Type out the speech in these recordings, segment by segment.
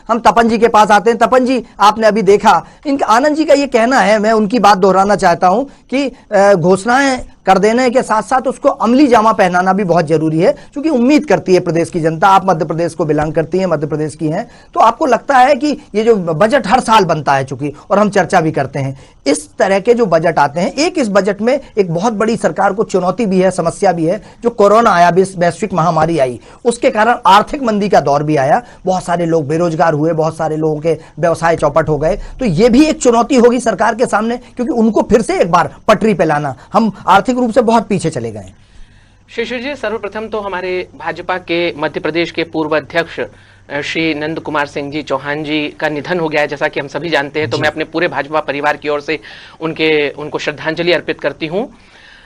हम तपन जी के पास आते हैं। तपन जी, आपने अभी देखा, इनका आनंद जी का ये कहना है, मैं उनकी बात दोहराना चाहता हूं कि घोषणाएं कर देने के साथ साथ उसको अमली जामा पहनाना भी बहुत जरूरी है, क्योंकि उम्मीद करती है प्रदेश की जनता। आप मध्य प्रदेश को बिलोंग करती हैं, मध्य प्रदेश की हैं, तो आपको लगता है कि ये जो बजट हर साल बनता है, चूंकि और हम चर्चा भी करते हैं, इस तरह के जो बजट आते हैं, एक इस बजट में एक बहुत बड़ी सरकार को चुनौती भी है, समस्या भी है। जो कोरोना आया, वैश्विक महामारी आई, उसके कारण आर्थिक मंदी का दौर भी आया, बहुत सारे लोग बेरोजगार हुए, बहुत सारे लोगों के व्यवसाय चौपट हो गए। तो ये भी एक चुनौती होगी सरकार के सामने, क्योंकि उनको फिर से एक बार पटरी पे लाना, हम आर्थिक रूप से बहुत पीछे चले गए। शिशिर जी, सर्वप्रथम तो हमारे भाजपा के मध्य प्रदेश के पूर्व अध्यक्ष श्री नंद कुमार सिंह जी चौहान जी का निधन हो गया है, जैसा कि हम सभी जानते हैं। तो मैं अपने पूरे भाजपा परिवार की ओर से उनको श्रद्धांजलि अर्पित करती हूं।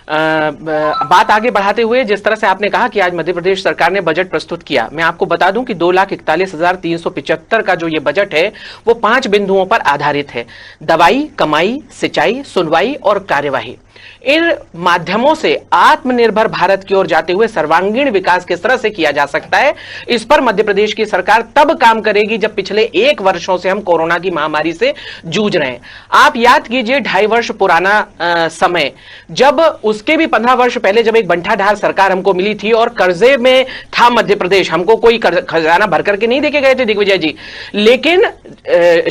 बात आगे बढ़ाते हुए, जिस तरह से आपने कहा कि आज मध्य प्रदेश सरकार ने बजट प्रस्तुत किया, मैं आपको बता दूं कि 2,41,375 का जो ये बजट है वो 5 बिंदुओं पर आधारित है। दवाई, कमाई, सिंचाई, सुनवाई और कार्यवाही। इन माध्यमों से आत्मनिर्भर भारत की ओर जाते हुए सर्वांगीण विकास किस तरह से किया जा सकता है, इस पर मध्य प्रदेश की सरकार तब काम करेगी जब पिछले 1 वर्षों से हम कोरोना की महामारी से जूझ रहे हैं। आप याद कीजिए 2.5 वर्ष पुराना समय, जब उसके भी 15 वर्ष पहले जब एक बंठाढार सरकार हमको मिली थी और कर्जे में था मध्य प्रदेश, हमको कोई खजाना भर करके नहीं देके गए थे दिग्विजय जी, लेकिन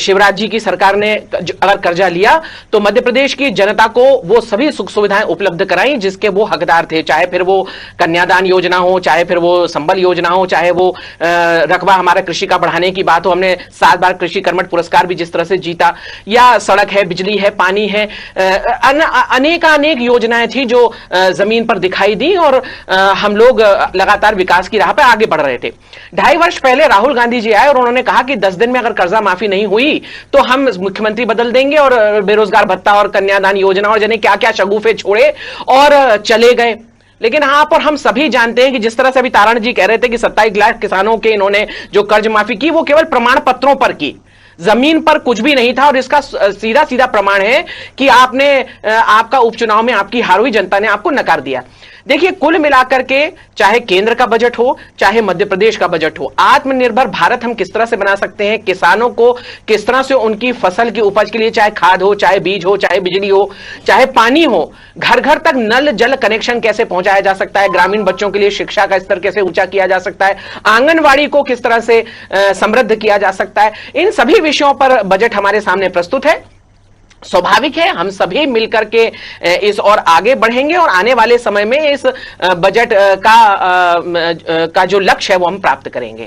शिवराज जी की सरकार ने अगर कर्जा लिया तो मध्य प्रदेश की जनता को वो सभी सुख सुविधाएं उपलब्ध कराई जिसके वो हकदार थे, चाहे फिर वो कन्यादान योजना हो, चाहे फिर वो संबल योजना हो, चाहे वो रकबा हमारा कृषि का बढ़ाने की बात हो, हमने 7 बार कृषि कर्मठ पुरस्कार भी जिस तरह से जीता, या सड़क है, बिजली है, पानी है, अनेक योजनाएं थी जो जमीन पर दिखाई दी और हम लोग लगातार विकास की राह पर आगे बढ़ रहे थे। 2.5 वर्ष पहले राहुल गांधी जी आए और उन्होंने कहा कि 10 दिन में अगर कर्जा माफी नहीं हुई तो हम मुख्यमंत्री बदल देंगे, और बेरोजगार भत्ता और कन्यादान योजना और जाने क्या क्या शगुफे छोड़े और चले गए। लेकिन हाँ, पर हम सभी जानते हैं कि जिस तरह से अभी तारण जी कह रहे थे कि 27 लाख किसानों के इन्होंने जो कर्ज माफी की वो केवल प्रमाण पत्रों पर की, जमीन पर कुछ भी नहीं था। और इसका सीधा सीधा प्रमाण है कि आपका उपचुनाव में आपकी हार हुई जनता ने आपको नकार दिया। देखिए, कुल मिलाकर के चाहे केंद्र का बजट हो चाहे मध्य प्रदेश का बजट हो, आत्मनिर्भर भारत हम किस तरह से बना सकते हैं, किसानों को किस तरह से उनकी फसल की उपज के लिए चाहे खाद हो, चाहे बीज हो, चाहे बिजली हो, चाहे पानी हो, घर घर तक नल जल कनेक्शन कैसे पहुंचाया जा सकता है, ग्रामीण बच्चों के लिए शिक्षा का स्तर कैसे ऊंचा किया जा सकता है, आंगनवाड़ी को किस तरह से समृद्ध किया जा सकता है, इन सभी विषयों पर बजट हमारे सामने प्रस्तुत है। स्वाभाविक है हम सभी मिलकर के इस और आगे बढ़ेंगे और आने वाले समय में इस बजट का जो लक्ष्य है वो हम प्राप्त करेंगे।